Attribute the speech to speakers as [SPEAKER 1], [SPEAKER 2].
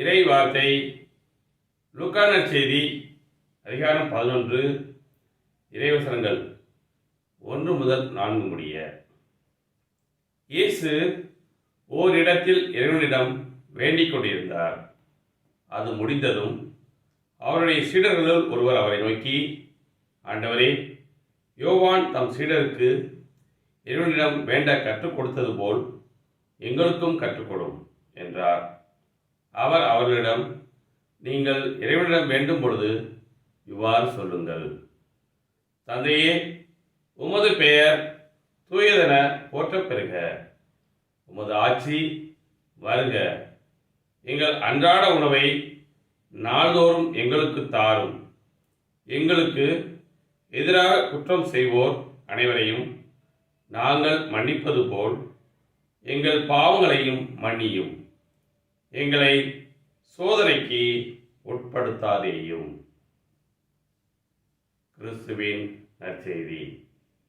[SPEAKER 1] இறை வார்த்தை லூக்கா நற்செய்தி அதிகாரம் 11 இறைவசனங்கள் 1 முதல் 4 முடிய. இயேசு ஓரிடத்தில் இறைவனிடம் வேண்டிக் கொண்டிருந்தார். அது முடிந்ததும் அவருடைய சீடர்களுள் ஒருவர் அவரை நோக்கி, ஆண்டவரே, யோவான் தம் சீடருக்கு இறைவனிடம் வேண்ட கற்றுக் கொடுத்தது போல் எங்களுக்கும் கற்றுக்கொடும் என்றார். அவர் அவர்களிடம், நீங்கள் இறைவனிடம் வேண்டும் பொழுது இவ்வாறு சொல்லுங்கள்: தந்தையே, உமது பெயர் தூயதென போற்றப் பெறுக. உமது ஆட்சி வருக. எங்கள் அன்றாட உணவை நாள்தோறும் எங்களுக்கு தாரும். எங்களுக்கு எதிராக குற்றம் செய்வோர் அனைவரையும் நாங்கள் மன்னிப்பது போல் எங்கள் பாவங்களையும் மன்னியும். எங்களை சோதனைக்கு உட்படுத்தாதேயும். கிறிஸ்துவின் நற்செய்தி.